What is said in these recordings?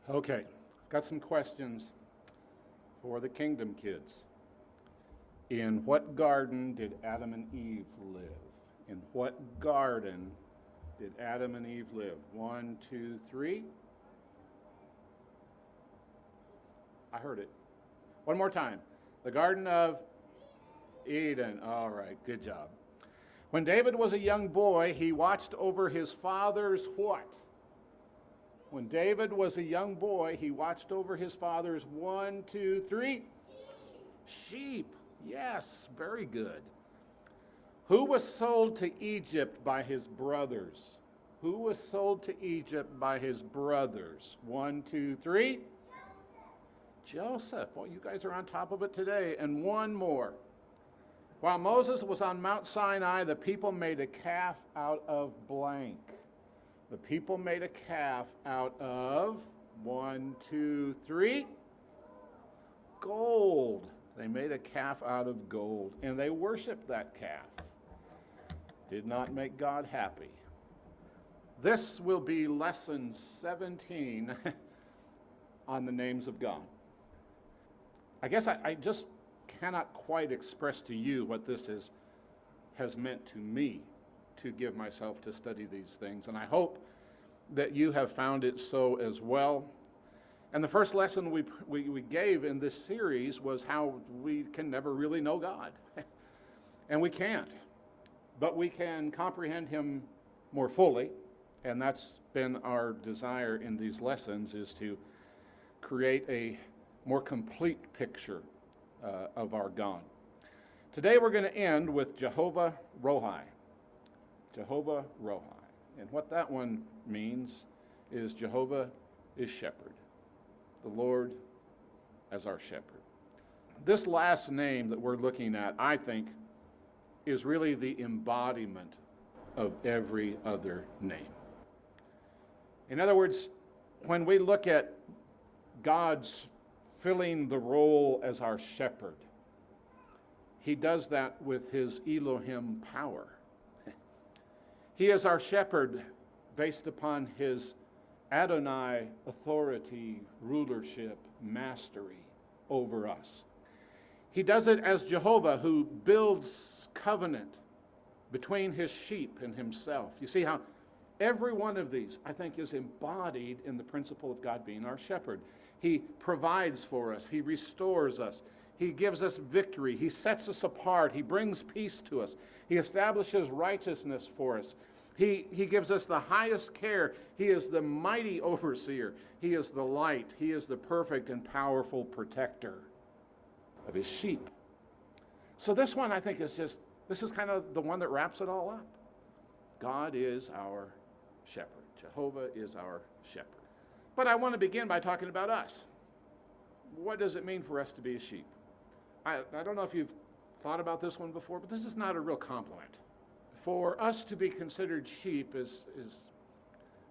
Okay, got some questions for the kingdom kids. In what garden did Adam and Eve live? In what garden did Adam and Eve live? 1, 2, 3. I heard it. One more time. The Garden of Eden. All right, good job. When David was a young boy, he watched over his father's what? When David was a young boy, he watched over his father's 1, 2, 3. Sheep. Yes, very good. Who was sold to Egypt by his brothers? Who was sold to Egypt by his brothers? 1, 2, 3. Joseph. Well, you guys are on top of it today. And one more. While Moses was on Mount Sinai, the people made a calf out of blank. The people made a calf out of 1, 2, 3. Gold. They made a calf out of gold, and they worshiped that calf. Did not make God happy. This will be lesson 17 on the names of God. I guess I just cannot quite express to you what this has meant to me to give myself to study these things, and I hope that you have found it so as well. And the first lesson we gave in this series was how we can never really know God. And we can't. But we can comprehend him more fully. And that's been our desire in these lessons, is to create a more complete picture of our God. Today we're going to end with Jehovah Rohi. Jehovah Rohi. And what that one means is Jehovah is shepherd. The Lord as our shepherd. This last name that we're looking at, I think, is really the embodiment of every other name. In other words, when we look at God's filling the role as our shepherd, he does that with his Elohim power. He is our shepherd based upon his Adonai authority, rulership, mastery over us. He does it as Jehovah, who builds covenant between his sheep and himself. You see how every one of these, I think, is embodied in the principle of God being our shepherd. He provides for us. He restores us. He gives us victory. He sets us apart. He brings peace to us. He establishes righteousness for us. He gives us the highest care. He is the mighty overseer. He is the light. He is the perfect and powerful protector of his sheep. So this one, I think, this is kind of the one that wraps it all up. God is our shepherd. Jehovah is our shepherd. But I want to begin by talking about us. What does it mean for us to be a sheep? I don't know if you've thought about this one before, but this is not a real compliment. For us to be considered sheep is,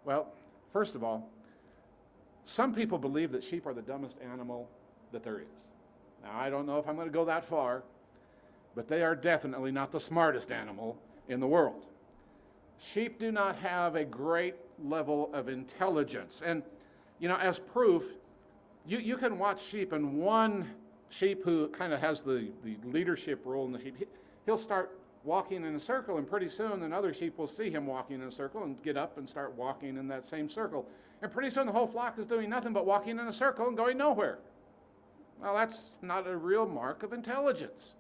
well, first of all, some people believe that sheep are the dumbest animal that there is. Now, I don't know if I'm going to go that far, but they are definitely not the smartest animal in the world. Sheep do not have a great level of intelligence. And, as proof, you can watch sheep, and one sheep who kind of has the leadership role in the sheep, he'll start walking in a circle, and pretty soon another sheep will see him walking in a circle and get up and start walking in that same circle. And pretty soon the whole flock is doing nothing but walking in a circle and going nowhere. Well, that's not a real mark of intelligence.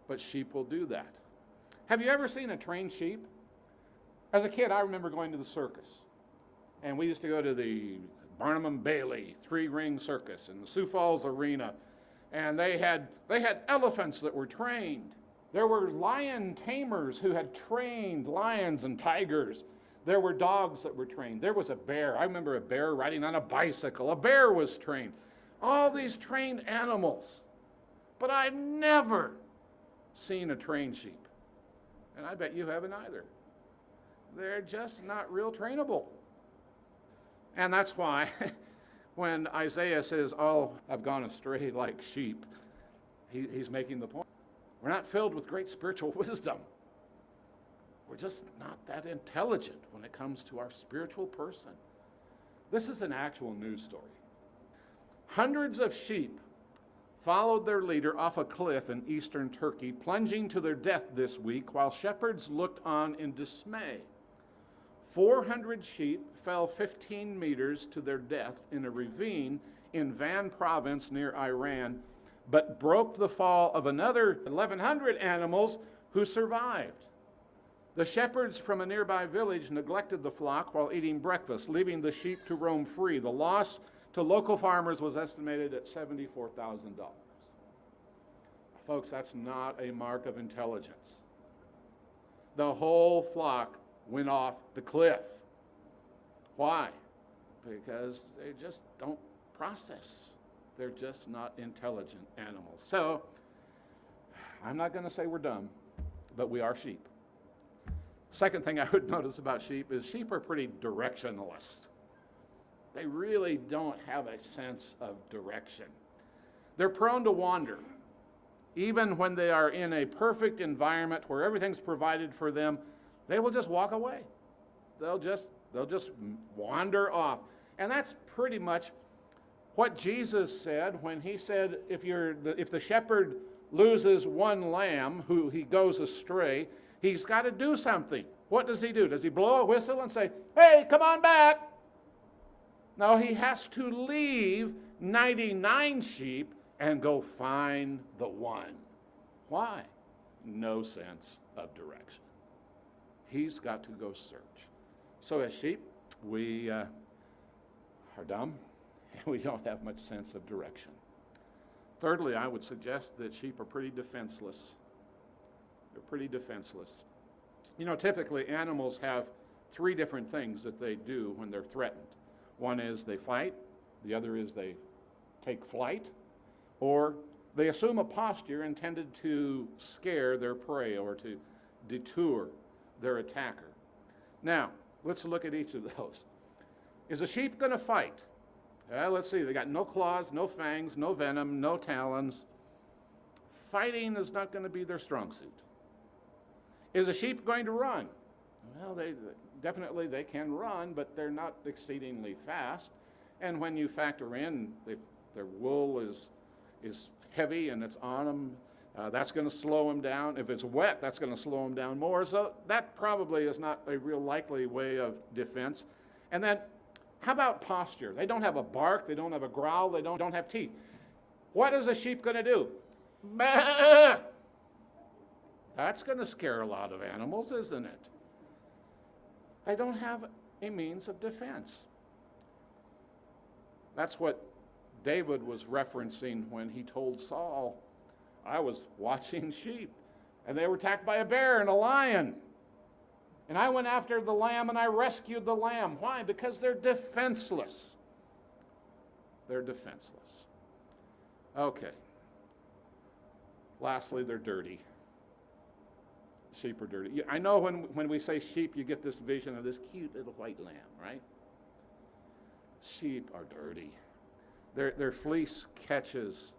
But sheep will do that. Have you ever seen a trained sheep? As a kid, I remember going to the circus. And we used to go to the Barnum and Bailey 3-ring circus in the Sioux Falls Arena. And they had elephants that were trained. There were lion tamers who had trained lions and tigers. There were dogs that were trained. There was a bear. I remember a bear riding on a bicycle. A bear was trained. All these trained animals. But I've never seen a trained sheep. And I bet you haven't either. They're just not real trainable. And that's why when Isaiah says, all have gone astray like sheep, he's making the point. We're not filled with great spiritual wisdom. We're just not that intelligent when it comes to our spiritual person. This is an actual news story. Hundreds of sheep followed their leader off a cliff in eastern Turkey, plunging to their death this week while shepherds looked on in dismay. 400 sheep fell 15 meters to their death in a ravine in Van province near Iran, but broke the fall of another 1,100 animals who survived. The shepherds from a nearby village neglected the flock while eating breakfast, leaving the sheep to roam free. The loss to local farmers was estimated at $74,000. Folks, that's not a mark of intelligence. The whole flock went off the cliff. Why? Because they just don't process. They're just not intelligent animals. So, I'm not going to say we're dumb, but we are sheep. Second thing I would notice about sheep is sheep are pretty directionless. They really don't have a sense of direction. They're prone to wander. Even when they are in a perfect environment where everything's provided for them, they will just walk away. They'll just wander off. And that's pretty much what Jesus said when he said, if the shepherd loses one lamb who he goes astray, he's got to do something. What does he do? Does he blow a whistle and say, "Hey, come on back"? No, he has to leave 99 sheep and go find the one. Why? No sense of direction. He's got to go search. So as sheep, we are dumb, and we don't have much sense of direction. Thirdly, I would suggest that sheep are pretty defenseless. They're pretty defenseless. You know, typically animals have three different things that they do when they're threatened. One is they fight, the other is they take flight, or they assume a posture intended to scare their prey or to deter their attacker. Now, let's look at each of those. Is a sheep going to fight? Let's see, they got no claws, no fangs, no venom, no talons. Fighting is not going to be their strong suit. Is a sheep going to run? Well, they can run, but they're not exceedingly fast. And when you factor in if their wool is heavy and it's on them, that's going to slow them down. If it's wet, that's going to slow them down more. So that probably is not a real likely way of defense. And then, how about posture? They don't have a bark, they don't have a growl, they don't have teeth. What is a sheep going to do? Bah! That's going to scare a lot of animals, isn't it? They don't have a means of defense. That's what David was referencing when he told Saul, I was watching sheep, and they were attacked by a bear and a lion. And I went after the lamb, and I rescued the lamb. Why? Because they're defenseless. They're defenseless. Okay. Lastly, they're dirty. Sheep are dirty. I know when we say sheep, you get this vision of this cute little white lamb, right? Sheep are dirty. Their fleece catches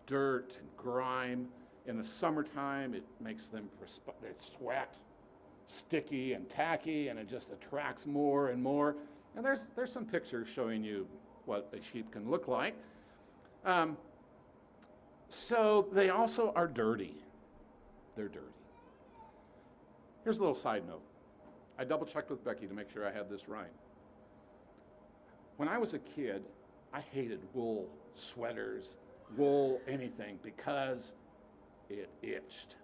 dirt and grime. In the summertime, it makes them they sweat, sticky and tacky, and it just attracts more and more. And there's some pictures showing you what a sheep can look like. So they also are dirty. They're dirty. Here's a little side note. I double-checked with Becky to make sure I had this right. When I was a kid, I hated wool sweaters, wool anything, because it itched.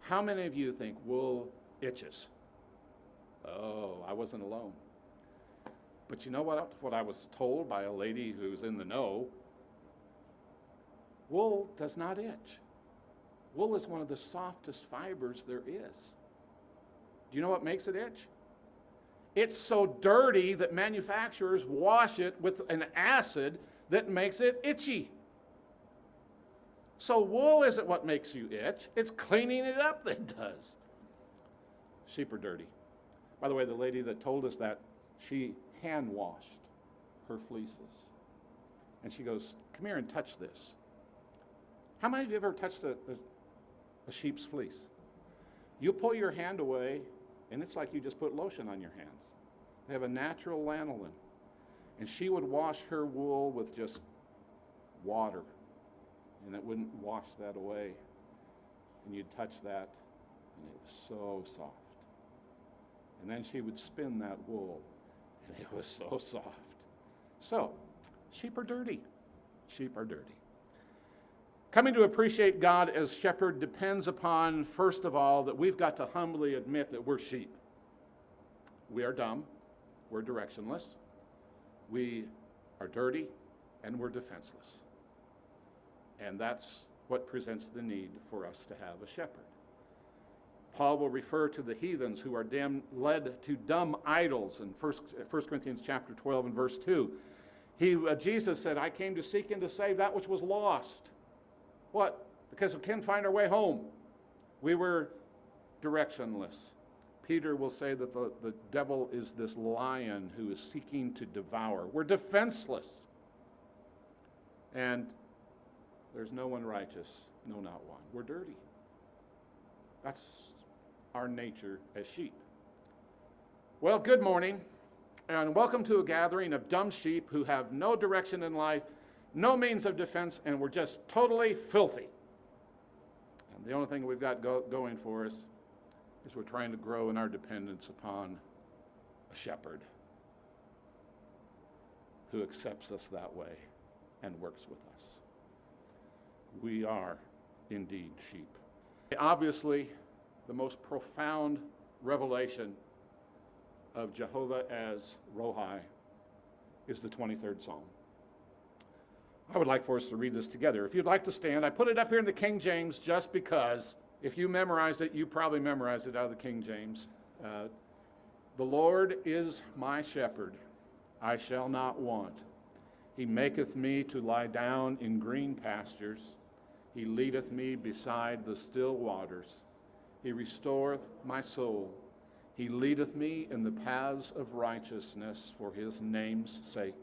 How many of you think wool itches? Oh, I wasn't alone. But you know what I was told by a lady who's in the know? Wool does not itch. Wool is one of the softest fibers there is. Do you know what makes it itch? It's so dirty that manufacturers wash it with an acid that makes it itchy. So wool isn't what makes you itch. It's cleaning it up that does. Sheep are dirty. By the way, the lady that told us that, she hand washed her fleeces. And she goes, come here and touch this. How many of you have ever touched a sheep's fleece? You pull your hand away, and it's like you just put lotion on your hands. They have a natural lanolin. And she would wash her wool with just water, and it wouldn't wash that away. And you'd touch that, and it was so soft. And then she would spin that wool, and it was so soft. So, sheep are dirty. Sheep are dirty. Coming to appreciate God as shepherd depends upon, first of all, that we've got to humbly admit that we're sheep. We are dumb, we're directionless, we are dirty, and we're defenseless. And that's what presents the need for us to have a shepherd. Paul will refer to the heathens who are led to dumb idols in 1 Corinthians chapter 12 and verse 2. Jesus said, I came to seek and to save that which was lost. What? Because we can't find our way home. We were directionless. Peter will say that the devil is this lion who is seeking to devour. We're defenseless. And there's no one righteous, no, not one. We're dirty. That's our nature as sheep. Well, good morning, and welcome to a gathering of dumb sheep who have no direction in life, no means of defense, and we're just totally filthy. And the only thing we've got going for us is we're trying to grow in our dependence upon a shepherd who accepts us that way and works with us. We are indeed sheep. Obviously, the most profound revelation of Jehovah as Rohi is the 23rd Psalm. I would like for us to read this together. If you'd like to stand, I put it up here in the King James just because if you memorized it, you probably memorized it out of the King James. The Lord is my shepherd, I shall not want. He maketh me to lie down in green pastures. He leadeth me beside the still waters. He restoreth my soul. He leadeth me in the paths of righteousness for his name's sake.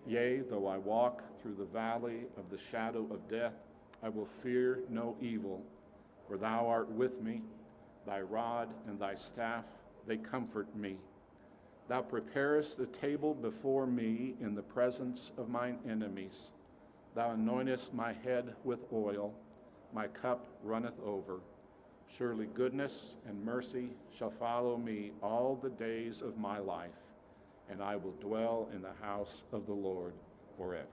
Yea, though I walk through the valley of the shadow of death, I will fear no evil, for thou art with me. Thy rod and thy staff, they comfort me. Thou preparest a table before me in the presence of mine enemies. Thou anointest my head with oil. My cup runneth over. Surely goodness and mercy shall follow me all the days of my life, and I will dwell in the house of the Lord forever.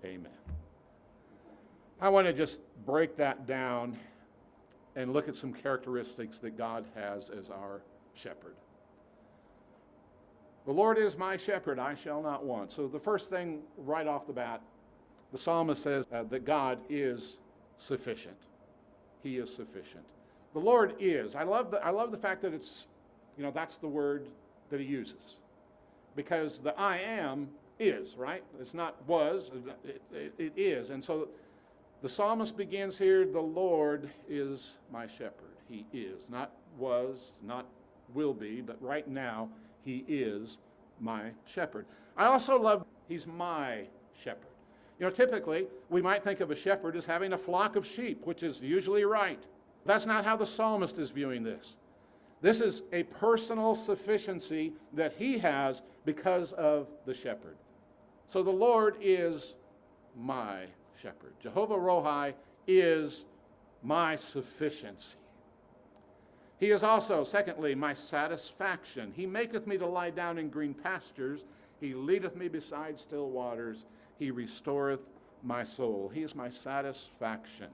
Amen. I want to just break that down and look at some characteristics that God has as our shepherd. The Lord is my shepherd, I shall not want. So the first thing right off the bat, the psalmist says that God is sufficient. He is sufficient. The Lord is. I love the fact that it's, that's the word that he uses. Because the I am is, right? It's not was, it is. And so the psalmist begins here, the Lord is my shepherd. He is. Not was, not will be, but right now, he is my shepherd. I also love, he's my shepherd. Typically, we might think of a shepherd as having a flock of sheep, which is usually right. That's not how the psalmist is viewing this. This is a personal sufficiency that he has because of the shepherd. So the Lord is my shepherd. Jehovah Rohi is my sufficiency. He is also, secondly, my satisfaction. He maketh me to lie down in green pastures. He leadeth me beside still waters. He restoreth my soul. He is my satisfaction.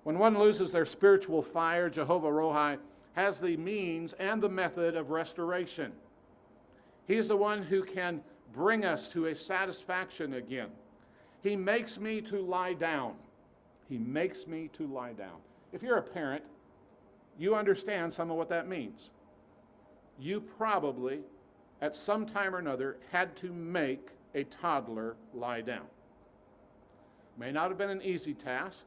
When one loses their spiritual fire, Jehovah Rohi has the means and the method of restoration. He is the one who can bring us to a satisfaction again. He makes me to lie down. He makes me to lie down. If you're a parent, you understand some of what that means. You probably, at some time or another, had to make a toddler lie down. May not have been an easy task,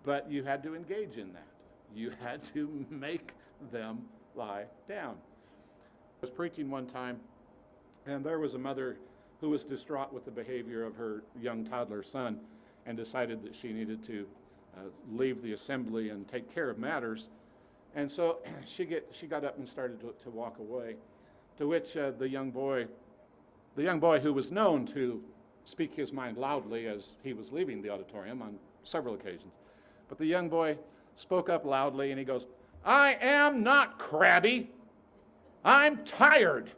but you had to engage in that. You had to make them lie down. I was preaching one time, and there was a mother who was distraught with the behavior of her young toddler son and decided that she needed to leave the assembly and take care of matters. And so she got up and started to walk away, to which the young boy who was known to speak his mind loudly as he was leaving the auditorium on several occasions, but the young boy spoke up loudly and he goes, "I am not crabby, I'm tired."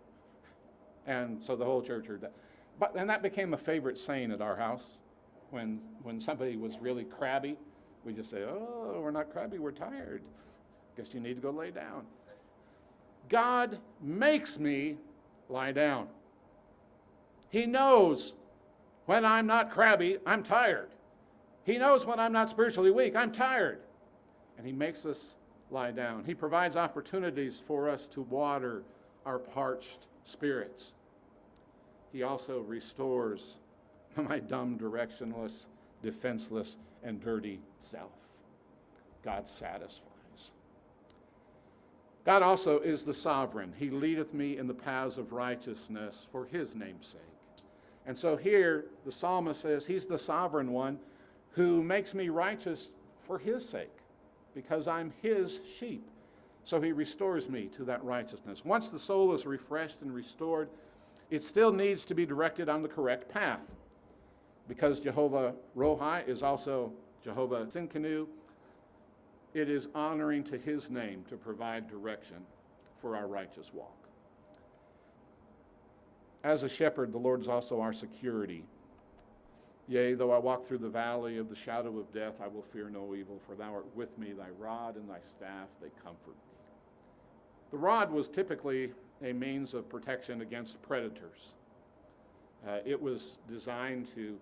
And so the whole church heard that. And that became a favorite saying at our house. When somebody was really crabby, we just say, "Oh, we're not crabby, we're tired. Guess you need to go lay down." God makes me lie down. He knows when I'm not crabby, I'm tired. He knows when I'm not spiritually weak, I'm tired. And he makes us lie down. He provides opportunities for us to water our parched spirits. He also restores my dumb, directionless, defenseless, and dirty self. God satisfies. God also is the sovereign. He leadeth me in the paths of righteousness for his name's sake. And so here the psalmist says he's the sovereign one who makes me righteous for his sake, because I'm his sheep. So he restores me to that righteousness. Once the soul is refreshed and restored, it still needs to be directed on the correct path. Because Jehovah Rohi is also Jehovah Tsidkenu, it is honoring to his name to provide direction for our righteous walk. As a shepherd, the Lord is also our security. Yea, though I walk through the valley of the shadow of death, I will fear no evil, for thou art with me, thy rod and thy staff, they comfort me. The rod was typically a means of protection against predators. It was designed to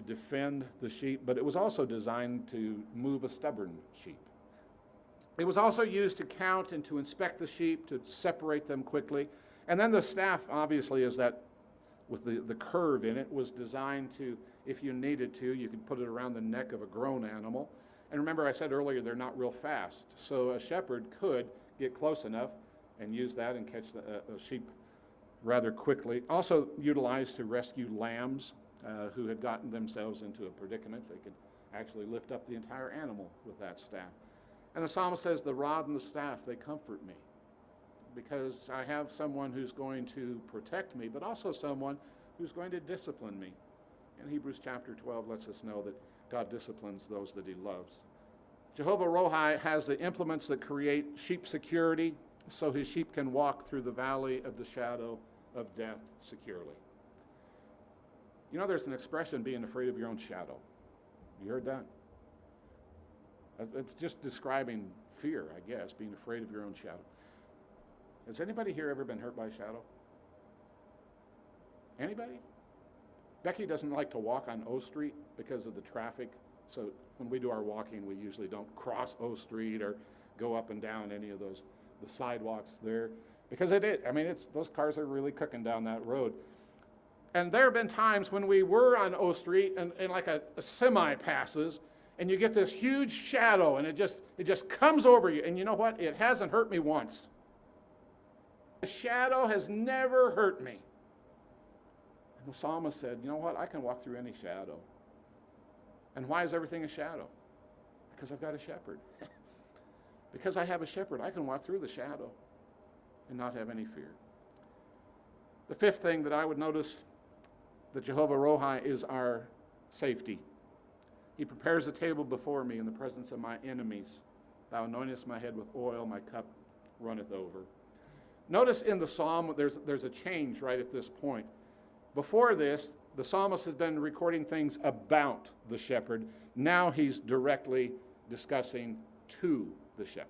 defend the sheep, but it was also designed to move a stubborn sheep. It was also used to count and to inspect the sheep, to separate them quickly. And then the staff, obviously, is that with the curve in it, was designed to, if you needed to, you could put it around the neck of a grown animal. And remember, I said earlier, they're not real fast. So a shepherd could get close enough and use that and catch a sheep rather quickly. Also utilized to rescue lambs who had gotten themselves into a predicament. They could actually lift up the entire animal with that staff. And the psalmist says, the rod and the staff, they comfort me, because I have someone who's going to protect me, but also someone who's going to discipline me. And Hebrews chapter 12 lets us know that God disciplines those that he loves. Jehovah Rohi has the implements that create sheep security, so his sheep can walk through the valley of the shadow of death securely. You know, there's an expression, being afraid of your own shadow. You heard that? It's just describing fear, I guess, being afraid of your own shadow. Has anybody here ever been hurt by a shadow? Anybody? Becky doesn't like to walk on O Street because of the traffic. So when we do our walking, we usually don't cross O Street or go up and down any of the sidewalks there. Because those cars are really cooking down that road. And there have been times when we were on O Street and like a semi passes, and you get this huge shadow, and it just comes over you. And you know what? It hasn't hurt me once. The shadow has never hurt me. And the psalmist said, you know what? I can walk through any shadow. And why is everything a shadow? Because I've got a shepherd. Because I have a shepherd, I can walk through the shadow and not have any fear. The fifth thing that I would notice that Jehovah Rohi is our safety. He prepares a table before me in the presence of my enemies. Thou anointest my head with oil, my cup runneth over. Notice in the psalm, there's a change right at this point. Before this, the psalmist has been recording things about the shepherd. Now he's directly discussing to the shepherd.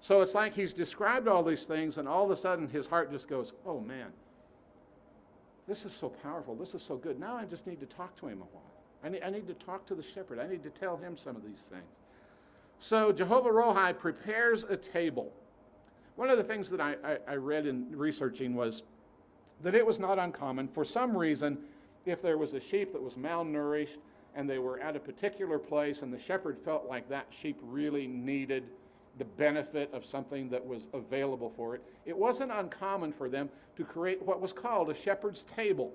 So it's like he's described all these things, and all of a sudden his heart just goes, oh man, this is so powerful, this is so good. Now I just need to talk to him a while. I need to talk to the shepherd. I need to tell him some of these things. So Jehovah Rohi prepares a table. One of the things that I read in researching was that it was not uncommon, for some reason, if there was a sheep that was malnourished and they were at a particular place and the shepherd felt like that sheep really needed the benefit of something that was available for it, it wasn't uncommon for them to create what was called a shepherd's table.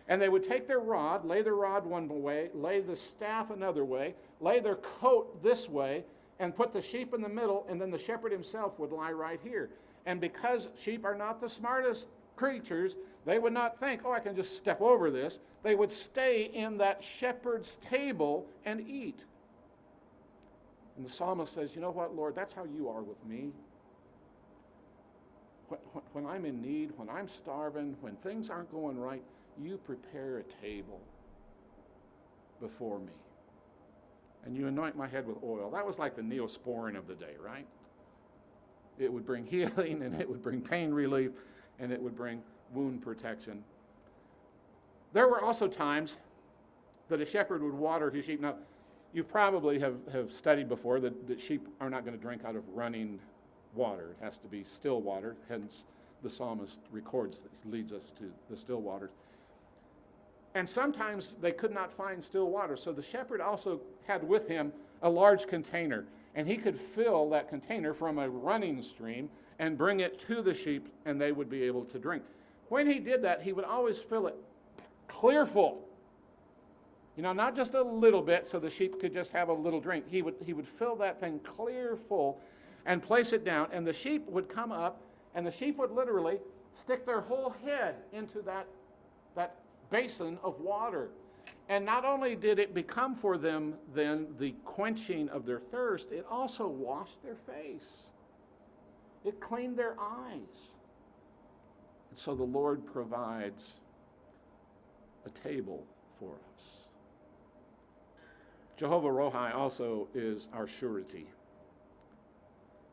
And they would take their rod, lay their rod one way, lay the staff another way, lay their coat this way, and put the sheep in the middle, and then the shepherd himself would lie right here. And because sheep are not the smartest creatures, they would not think, oh, I can just step over this. They would stay in that shepherd's table and eat. And the psalmist says, you know what, Lord, that's how you are with me. When I'm in need, when I'm starving, when things aren't going right, you prepare a table before me. And you anoint my head with oil. That was like the Neosporin of the day, right? It would bring healing, and it would bring pain relief, and it would bring wound protection. There were also times that a shepherd would water his sheep. Now, you probably have studied before that sheep are not going to drink out of running water. It has to be still water, hence the psalmist records that leads us to the still waters. And sometimes they could not find still water, so the shepherd also had with him a large container, and he could fill that container from a running stream and bring it to the sheep, and they would be able to drink. When he did that, he would always fill it clear full. You know, not just a little bit so the sheep could just have a little drink. He would fill that thing clear full and place it down, and the sheep would come up, and the sheep would literally stick their whole head into that basin of water. And not only did it become for them then the quenching of their thirst, it also washed their face. It cleaned their eyes. And so the Lord provides a table for us. Jehovah Rohi also is our surety.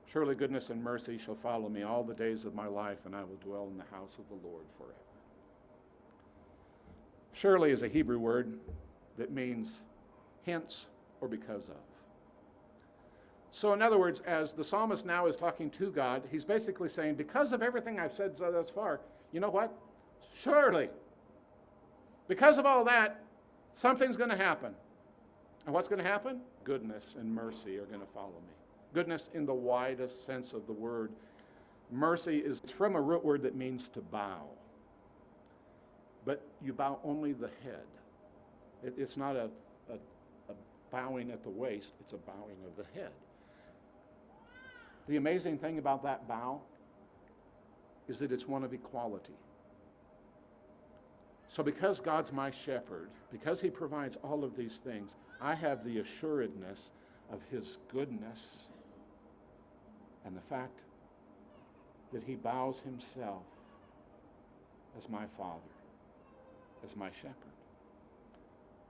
Surely goodness and mercy shall follow me all the days of my life, and I will dwell in the house of the Lord forever. Surely is a Hebrew word that means hence or because of. So in other words, as the psalmist now is talking to God, he's basically saying, because of everything I've said thus far, you know what? Surely, because of all that, something's going to happen. And what's going to happen? Goodness and mercy are going to follow me. Goodness in the widest sense of the word. Mercy is from a root word that means to bow. But you bow only the head. It's not a bowing at the waist, it's a bowing of the head. The amazing thing about that bow is that it's one of equality. So because God's my shepherd, because he provides all of these things, I have the assuredness of his goodness and the fact that he bows himself as my Father, as my shepherd.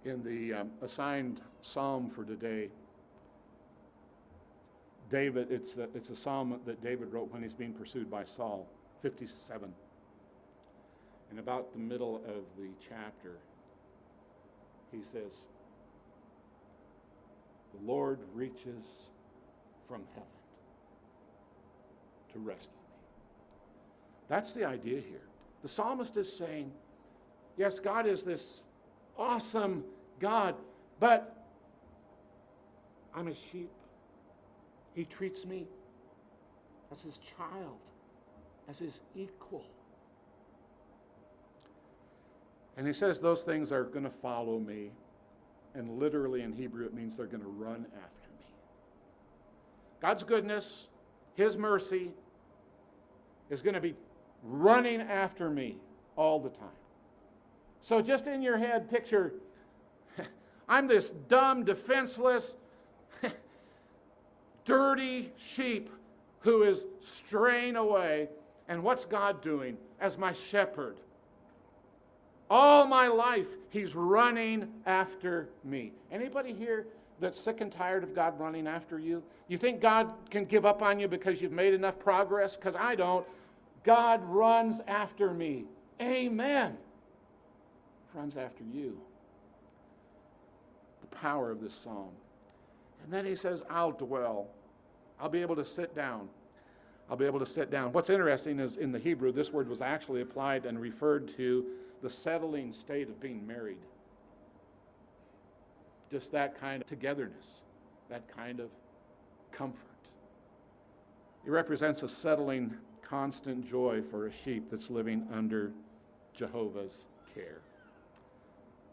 In the assigned psalm for today, David, it's a psalm that David wrote when he's being pursued by Saul, 57. In about the middle of the chapter, he says, the Lord reaches from heaven to rescue me. That's the idea here. The psalmist is saying, yes, God is this awesome God, but I'm his sheep. He treats me as his child, as his equal. And he says those things are going to follow me. And literally in Hebrew it means they're going to run after me. God's goodness, his mercy is going to be running after me all the time. So just in your head, picture, I'm this dumb, defenseless, dirty sheep who is straying away. And what's God doing as my shepherd? All my life, he's running after me. Anybody here that's sick and tired of God running after you? You think God can give up on you because you've made enough progress? Because I don't. God runs after me. Amen. Runs after you. The power of this psalm. And then he says, I'll dwell. I'll be able to sit down. I'll be able to sit down. What's interesting is in the Hebrew, this word was actually applied and referred to the settling state of being married. Just that kind of togetherness, that kind of comfort. It represents a settling, constant joy for a sheep that's living under Jehovah's care.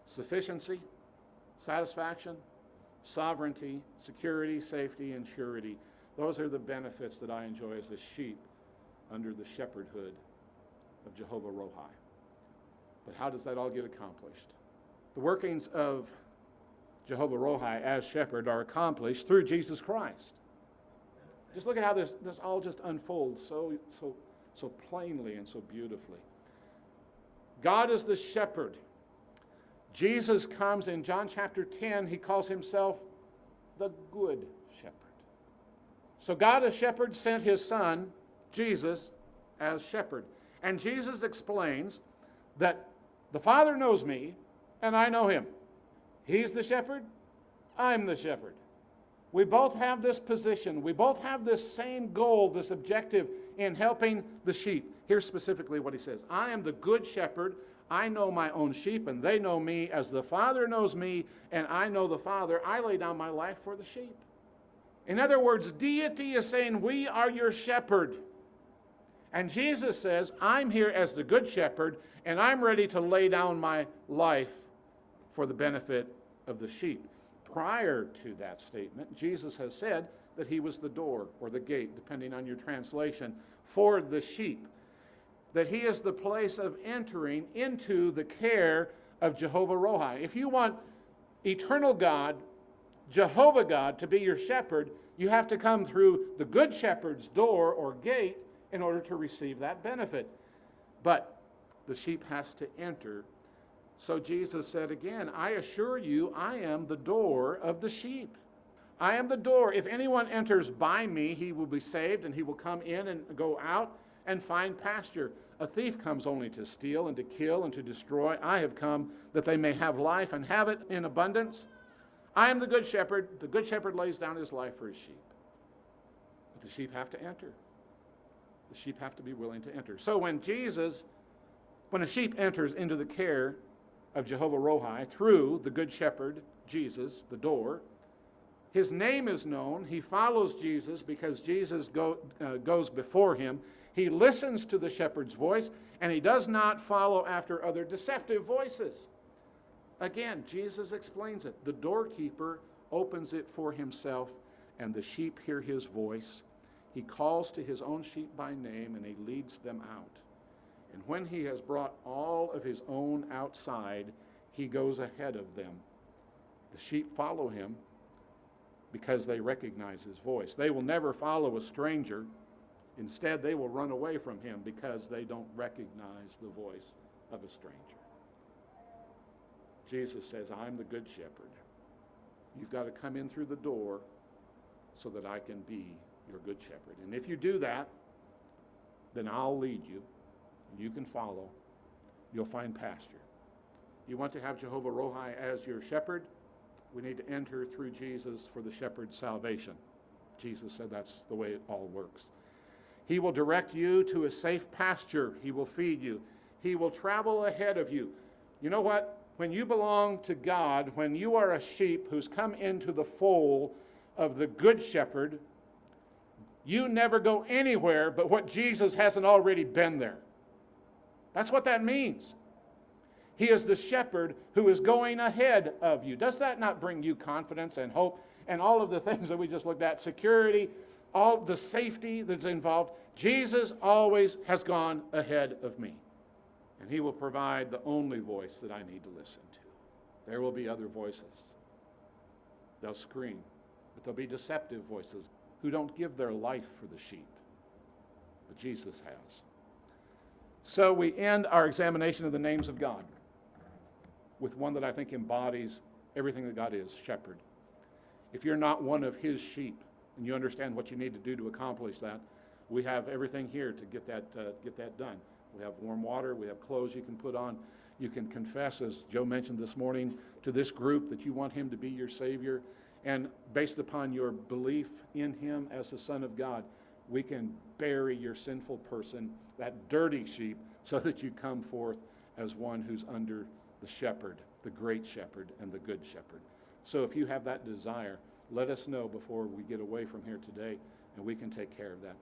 Sufficiency, satisfaction, sovereignty, security, safety, and surety. Those are the benefits that I enjoy as a sheep under the shepherdhood of Jehovah Rohi. But how does that all get accomplished? The workings of Jehovah Rohi as shepherd are accomplished through Jesus Christ. Just look at how this all just unfolds so plainly and so beautifully. God is the shepherd. Jesus comes in John chapter 10, he calls himself the good shepherd. So God as shepherd sent his son, Jesus, as shepherd. And Jesus explains that the Father knows me and I know him. He's the shepherd, I'm the shepherd. We both have this position. We both have this same goal, this objective in helping the sheep. Here's specifically what he says. I am the good shepherd. I know my own sheep, and they know me as the Father knows me, and I know the Father. I lay down my life for the sheep. In other words, deity is saying, we are your shepherd. And Jesus says, I'm here as the good shepherd, and I'm ready to lay down my life for the benefit of the sheep. Prior to that statement, Jesus has said that he was the door or the gate, depending on your translation, for the sheep. That he is the place of entering into the care of Jehovah Rohi. If you want eternal God, Jehovah God, to be your shepherd, you have to come through the good shepherd's door or gate in order to receive that benefit. But the sheep has to enter. So Jesus said again, I assure you, I am the door of the sheep. I am the door. If anyone enters by me, he will be saved, and he will come in and go out and find pasture. A thief comes only to steal and to kill and to destroy. I have come that they may have life and have it in abundance. I am the good shepherd. The good shepherd lays down his life for his sheep. But the sheep have to enter. The sheep have to be willing to enter. So when a sheep enters into the care of Jehovah Rohi through the good shepherd, Jesus, the door, his name is known. He follows Jesus because Jesus goes before him. He listens to the shepherd's voice, and he does not follow after other deceptive voices. Again, Jesus explains it. The doorkeeper opens it for himself, and the sheep hear his voice. He calls to his own sheep by name, and he leads them out. And when he has brought all of his own outside, he goes ahead of them. The sheep follow him because they recognize his voice. They will never follow a stranger. Instead, they will run away from him because they don't recognize the voice of a stranger. Jesus says, I'm the good shepherd. You've got to come in through the door so that I can be your good shepherd. And if you do that, then I'll lead you. You can follow. You'll find pasture. You want to have Jehovah Rohi as your shepherd? We need to enter through Jesus for the shepherd's salvation. Jesus said that's the way it all works. He will direct you to a safe pasture. He will feed you. He will travel ahead of you. You know what? When you belong to God, when you are a sheep who's come into the fold of the good shepherd, you never go anywhere but what Jesus hasn't already been there. That's what that means. He is the shepherd who is going ahead of you. Does that not bring you confidence and hope and all of the things that we just looked at? Security, all the safety that's involved. Jesus always has gone ahead of me. And he will provide the only voice that I need to listen to. There will be other voices. They'll scream, but there'll be deceptive voices who don't give their life for the sheep. But Jesus has. So we end our examination of the names of God with one that I think embodies everything that God is, shepherd. If you're not one of his sheep and you understand what you need to do to accomplish that, we have everything here to get that done. We have warm water, we have clothes you can put on. You can confess, as Joe mentioned this morning, to this group that you want him to be your Savior. And based upon your belief in him as the Son of God, we can bury your sinful person, that dirty sheep, so that you come forth as one who's under the shepherd, the great shepherd and the good shepherd. So if you have that desire, let us know before we get away from here today, and we can take care of that.